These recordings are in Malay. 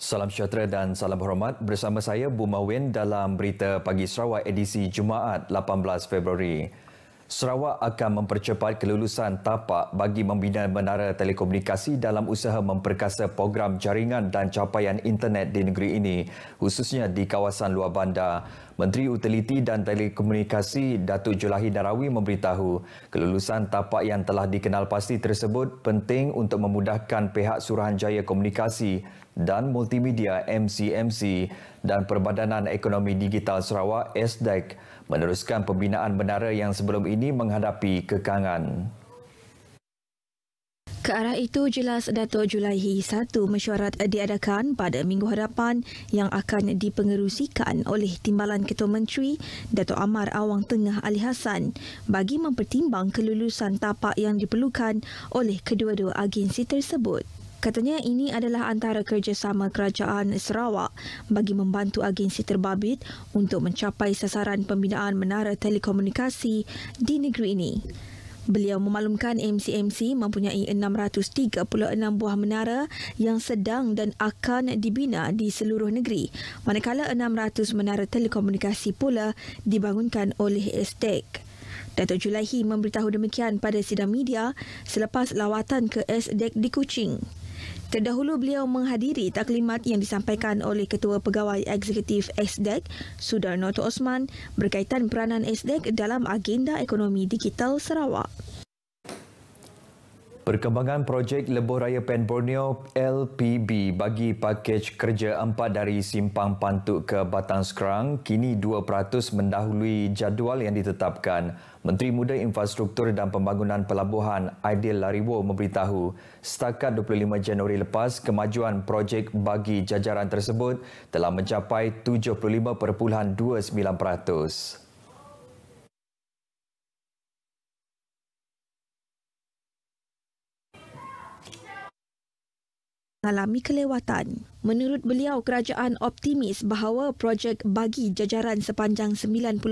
Salam sejahtera dan salam hormat. Bersama saya Buma Wen dalam Berita Pagi Sarawak edisi Jumaat 18 Februari. Sarawak akan mempercepat kelulusan tapak bagi membina menara telekomunikasi dalam usaha memperkasa program jaringan dan capaian internet di negeri ini, khususnya di kawasan luar bandar. Menteri Utiliti dan Telekomunikasi Datuk Julahi Narawi memberitahu kelulusan tapak yang telah dikenal pasti tersebut penting untuk memudahkan pihak Suruhanjaya Komunikasi dan Multimedia MCMC dan Perbadanan Ekonomi Digital Sarawak SDEC meneruskan pembinaan menara yang sebelum ini menghadapi kekangan. Ke arah itu, jelas Datuk Julaihi 1 mesyuarat diadakan pada minggu hadapan yang akan dipengerusikan oleh Timbalan Ketua Menteri Datuk Amar Awang Tengah Ali Hassan bagi mempertimbang kelulusan tapak yang diperlukan oleh kedua-dua agensi tersebut. Katanya ini adalah antara kerjasama Kerajaan Sarawak bagi membantu agensi terbabit untuk mencapai sasaran pembinaan menara telekomunikasi di negeri ini. Beliau memaklumkan MCMC mempunyai 636 buah menara yang sedang dan akan dibina di seluruh negeri, manakala 600 menara telekomunikasi pula dibangunkan oleh SDEC. Datuk Julaihi memberitahu demikian pada sidang media selepas lawatan ke SDEC di Kuching. Terdahulu beliau menghadiri taklimat yang disampaikan oleh Ketua Pegawai Eksekutif SDEC, Sudarnoto Osman, berkaitan peranan SDEC dalam agenda ekonomi digital Sarawak. Perkembangan projek Lebuh Raya Pen Borneo LPB bagi pakej kerja 4 dari Simpang Pantuk ke Batang Serang kini 2% mendahului jadual yang ditetapkan. Menteri Muda Infrastruktur dan Pembangunan Pelabuhan Aidil Lariwo memberitahu setakat 25 Januari lepas kemajuan projek bagi jajaran tersebut telah mencapai 75.29%. Mengalami kelewatan. Menurut beliau, kerajaan optimis bahawa projek bagi jajaran sepanjang 91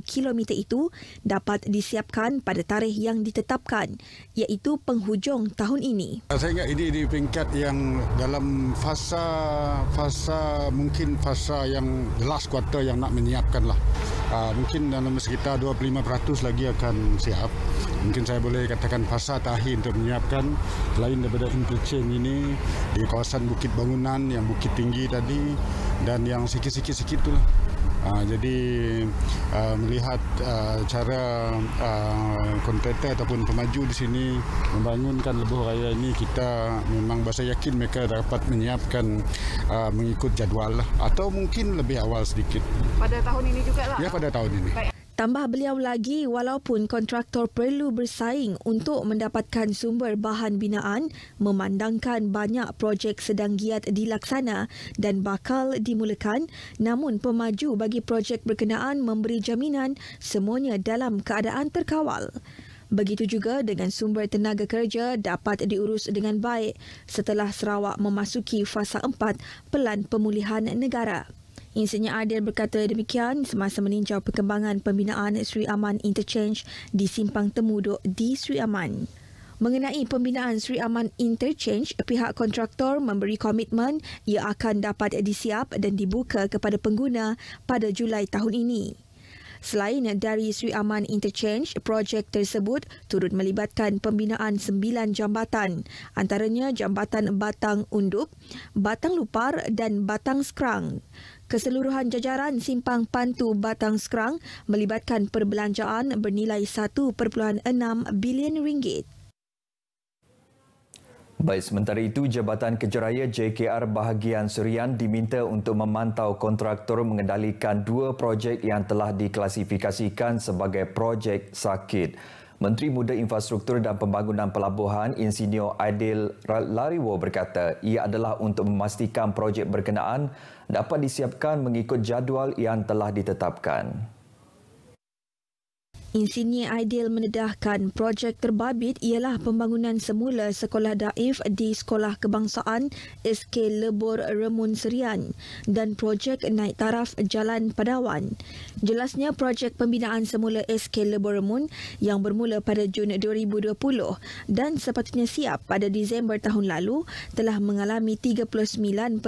km itu dapat disiapkan pada tarikh yang ditetapkan, iaitu penghujung tahun ini. Saya ingat ini di peringkat yang dalam fasa yang last quarter yang nak menyiapkan lah. Mungkin dalam sekitar 25% lagi akan siap. Mungkin saya boleh katakan fasa terakhir untuk menyiapkan selain daripada interchange ini di kawasan Bukit Bangunan yang bukit tinggi tadi dan yang sikit-sikit itulah. Jadi melihat cara kontraktor ataupun pemaju di sini membangunkan lebuh raya ini, kita memang berasa yakin mereka dapat menyiapkan mengikut jadual lah, atau mungkin lebih awal sedikit. Pada tahun ini juga lah? Ya, pada tahun ini. Tambah beliau lagi, walaupun kontraktor perlu bersaing untuk mendapatkan sumber bahan binaan, memandangkan banyak projek sedang giat dilaksana dan bakal dimulakan, namun pemaju bagi projek berkenaan memberi jaminan semuanya dalam keadaan terkawal. Begitu juga dengan sumber tenaga kerja dapat diurus dengan baik setelah Sarawak memasuki fasa 4 Pelan Pemulihan Negara. Insinyur Adil berkata demikian semasa meninjau perkembangan pembinaan Sri Aman Interchange di Simpang Temuduk di Sri Aman. Mengenai pembinaan Sri Aman Interchange, pihak kontraktor memberi komitmen ia akan dapat disiap dan dibuka kepada pengguna pada Julai tahun ini. Selain dari Sri Aman Interchange, projek tersebut turut melibatkan pembinaan 9 jambatan, antaranya Jambatan Batang Undup, Batang Lupar dan Batang Serang. Keseluruhan jajaran Simpang Pantu Batang Serang melibatkan perbelanjaan bernilai 1.6 bilion ringgit. Baik, sementara itu Jabatan Kejaraya JKR bahagian Serian diminta untuk memantau kontraktor mengendalikan 2 projek yang telah diklasifikasikan sebagai projek sakit. Menteri Muda Infrastruktur dan Pembangunan Pelabuhan Insinyur Aidil Lariwo berkata ia adalah untuk memastikan projek berkenaan dapat disiapkan mengikut jadual yang telah ditetapkan. Insinyur Aidil mendedahkan projek terbabit ialah pembangunan semula sekolah daif di Sekolah Kebangsaan SK Lebor Remun Serian dan projek naik taraf Jalan Padawan. Jelasnya projek pembinaan semula SK Lebor Remun yang bermula pada Jun 2020 dan sepatutnya siap pada Disember tahun lalu telah mengalami 39.65%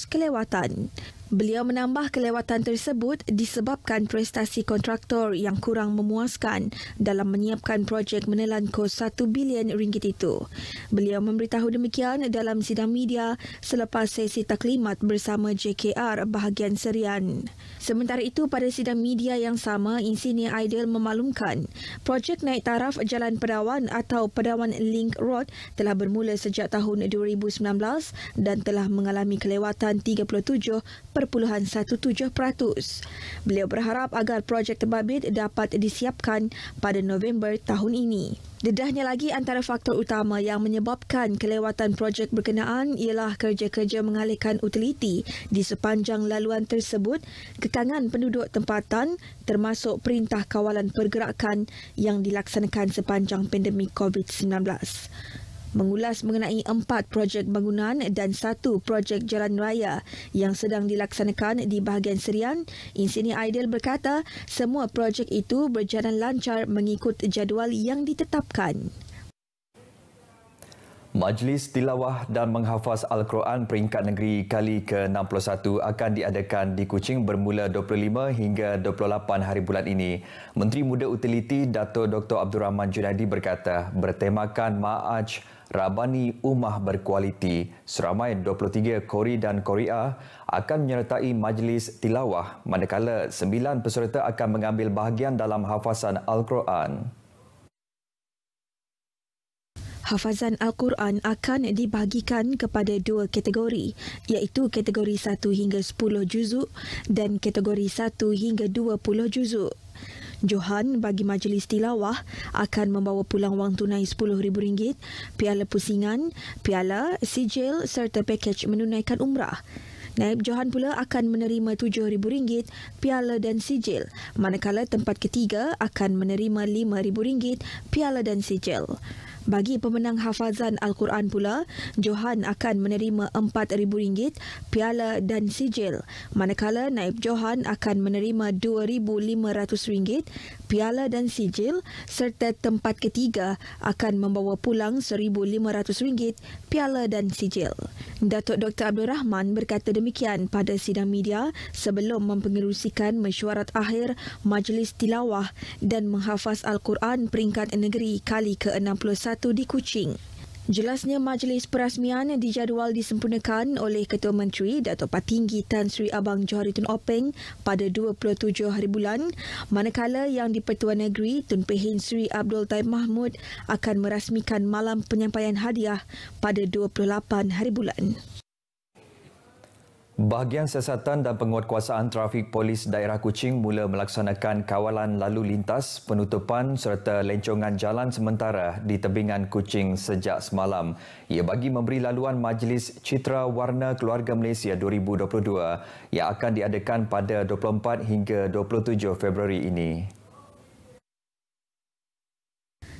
kelewatan. Beliau menambah kelewatan tersebut disebabkan prestasi kontraktor yang kurang memuaskan dalam menyiapkan projek menelan kos RM1 bilion itu. Beliau memberitahu demikian dalam sidang media selepas sesi taklimat bersama JKR bahagian Serian. Sementara itu, pada sidang media yang sama, Insinyur Aidil memaklumkan projek naik taraf Jalan Padawan atau Padawan Link Road telah bermula sejak tahun 2019 dan telah mengalami kelewatan 37.17%. Beliau berharap agar projek terbabit dapat disiapkan pada November tahun ini. Dedahnya lagi, antara faktor utama yang menyebabkan kelewatan projek berkenaan ialah kerja-kerja mengalihkan utiliti di sepanjang laluan tersebut, kekangan penduduk tempatan termasuk perintah kawalan pergerakan yang dilaksanakan sepanjang pandemik COVID-19. Mengulas mengenai 4 projek bangunan dan 1 projek jalan raya yang sedang dilaksanakan di bahagian Serian, Insinyur Aidil berkata semua projek itu berjalan lancar mengikut jadual yang ditetapkan. Majlis Tilawah dan Menghafaz Al-Quran peringkat negeri kali ke-61 akan diadakan di Kuching bermula 25 hingga 28 hari bulan ini. Menteri Muda Utiliti Dato' Dr. Abdul Rahman Junaidi berkata bertemakan Ma'aj Rabani Ummah Berkualiti, seramai 23 Qori dan Qori'ah akan menyertai Majlis Tilawah, manakala 9 peserta akan mengambil bahagian dalam hafazan Al-Quran. Hafazan Al-Quran akan dibahagikan kepada 2 kategori, iaitu kategori 1 hingga 10 juzuk dan kategori 1 hingga 20 juzuk. Johan bagi majlis tilawah akan membawa pulang wang tunai RM10,000, piala pusingan, piala, sijil serta pakej menunaikan umrah. Naib Johan pula akan menerima RM7,000, piala dan sijil, manakala tempat ketiga akan menerima RM5,000, piala dan sijil. Bagi pemenang hafazan Al-Quran pula, Johan akan menerima RM4,000, piala dan sijil, manakala Naib Johan akan menerima RM2,500, piala dan sijil, serta tempat ketiga akan membawa pulang RM1,500, piala dan sijil. Datuk Dr. Abdul Rahman berkata demikian pada sidang media sebelum mempengerusikan mesyuarat akhir Majlis Tilawah dan Menghafaz Al-Quran peringkat negeri kali ke-61 di Kuching. Jelasnya majlis perasmian dijadual disempurnakan oleh Ketua Menteri Datuk Patinggi Tan Sri Abang Johari Tun Openg pada 27 hari bulan, manakala yang di-Pertuan Negeri Tun Pehin Sri Abdul Taib Mahmud akan merasmikan malam penyampaian hadiah pada 28 hari bulan. Bahagian Siasatan dan Penguatkuasaan Trafik Polis Daerah Kuching mula melaksanakan kawalan lalu lintas, penutupan serta lencongan jalan sementara di tebingan Kuching sejak semalam. Ia bagi memberi laluan Majlis Citra Warna Keluarga Malaysia 2022 yang akan diadakan pada 24 hingga 27 Februari ini.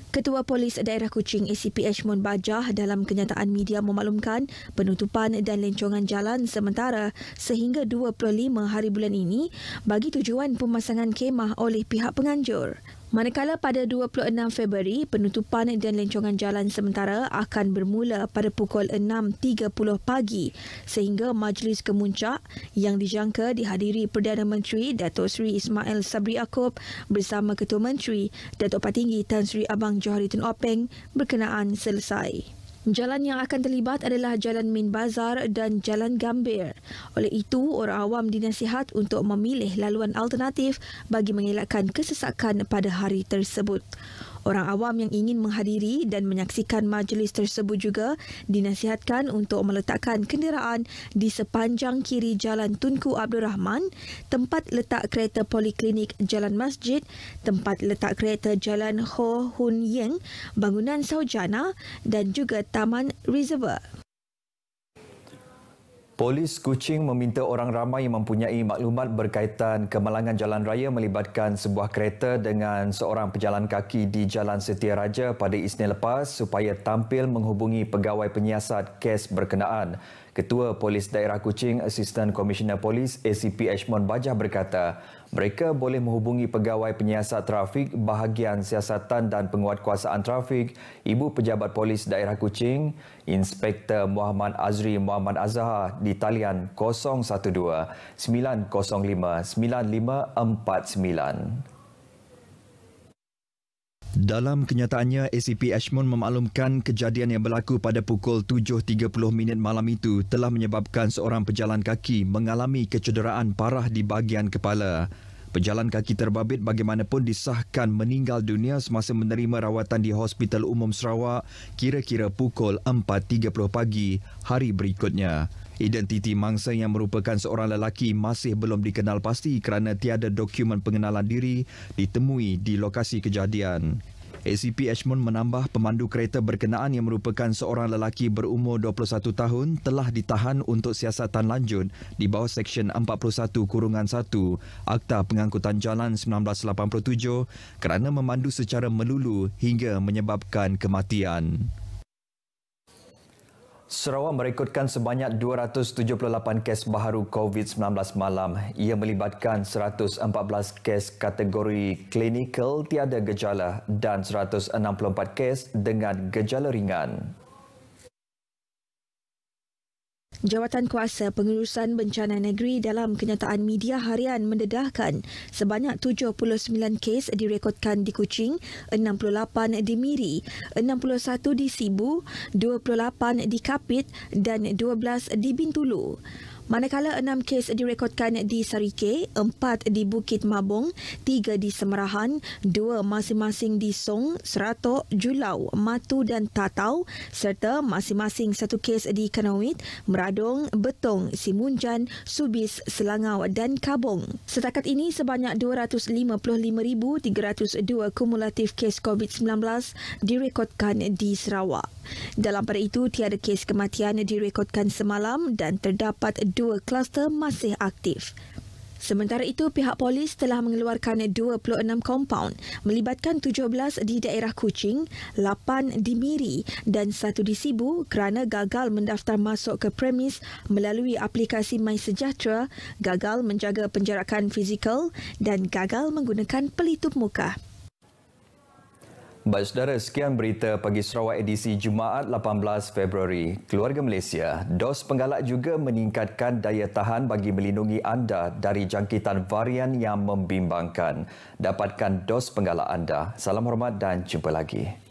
Ketua Polis Daerah Kuching ACP Ashmon Bajah dalam kenyataan media memaklumkan penutupan dan lencongan jalan sementara sehingga 25 hari bulan ini bagi tujuan pemasangan kemah oleh pihak penganjur. Manakala pada 26 Februari, penutupan dan lencongan jalan sementara akan bermula pada pukul 6.30 pagi sehingga majlis kemuncak yang dijangka dihadiri Perdana Menteri Datuk Seri Ismail Sabri Yaakob bersama Ketua Menteri Datuk Patinggi Tan Sri Abang Johari Tun Openg berkenaan selesai. Jalan yang akan terlibat adalah Jalan Main Bazar dan Jalan Gambir. Oleh itu, orang awam dinasihat untuk memilih laluan alternatif bagi mengelakkan kesesakan pada hari tersebut. Orang awam yang ingin menghadiri dan menyaksikan majlis tersebut juga dinasihatkan untuk meletakkan kenderaan di sepanjang kiri Jalan Tunku Abdul Rahman, tempat letak kereta Poliklinik Jalan Masjid, tempat letak kereta Jalan Ho Hun Yeng, bangunan Saujana dan juga Taman Reservoir. Polis Kuching meminta orang ramai yang mempunyai maklumat berkaitan kemalangan jalan raya melibatkan sebuah kereta dengan seorang pejalan kaki di Jalan Setia Raja pada Isnin lepas supaya tampil menghubungi pegawai penyiasat kes berkenaan. Ketua Polis Daerah Kuching, Asisten Komisioner Polis ACP Ashmon Bajah berkata, mereka boleh menghubungi pegawai penyiasat trafik, bahagian siasatan dan penguatkuasaan trafik, Ibu Pejabat Polis Daerah Kuching, Inspektor Muhammad Azri Muhammad Azhar di talian 012-905-9549. Dalam kenyataannya, ACP Ashmon memaklumkan kejadian yang berlaku pada pukul 7.30 malam itu telah menyebabkan seorang pejalan kaki mengalami kecederaan parah di bahagian kepala. Pejalan kaki terbabit bagaimanapun disahkan meninggal dunia semasa menerima rawatan di Hospital Umum Sarawak kira-kira pukul 4.30 pagi hari berikutnya. Identiti mangsa yang merupakan seorang lelaki masih belum dikenal pasti kerana tiada dokumen pengenalan diri ditemui di lokasi kejadian. ACP Ashmon menambah pemandu kereta berkenaan yang merupakan seorang lelaki berumur 21 tahun telah ditahan untuk siasatan lanjut di bawah Seksyen 41-1 Akta Pengangkutan Jalan 1987 kerana memandu secara melulu hingga menyebabkan kematian. Sarawak merekodkan sebanyak 278 kes baharu COVID-19 malam. Ia melibatkan 114 kes kategori klinikal tiada gejala dan 164 kes dengan gejala ringan. Jawatan Kuasa Pengurusan Bencana Negeri dalam kenyataan media harian mendedahkan sebanyak 79 kes direkodkan di Kuching, 68 di Miri, 61 di Sibu, 28 di Kapit dan 12 di Bintulu. Manakala 6 kes direkodkan di Sarike, 4 di Bukit Mabung, 3 di Semerahan, 2 masing-masing di Song, Seratok, Julau, Matu dan Tatau serta masing-masing 1 kes di Kanawit, Meradong, Betong, Simunjan, Subis, Selangau dan Kabong. Setakat ini sebanyak 255,302 kumulatif kes COVID-19 direkodkan di Sarawak. Dalam pada itu, tiada kes kematian direkodkan semalam dan terdapat 2 kluster masih aktif. Sementara itu, pihak polis telah mengeluarkan 26 kompaun melibatkan 17 di daerah Kuching, 8 di Miri dan 1 di Sibu kerana gagal mendaftar masuk ke premis melalui aplikasi MySejahtera, gagal menjaga penjarakan fizikal dan gagal menggunakan pelitup muka. Baik saudara, sekian berita Pagi Sarawak edisi Jumaat 18 Februari. Keluarga Malaysia, dos penggalak juga meningkatkan daya tahan bagi melindungi anda dari jangkitan varian yang membimbangkan. Dapatkan dos penggalak anda. Salam hormat dan jumpa lagi.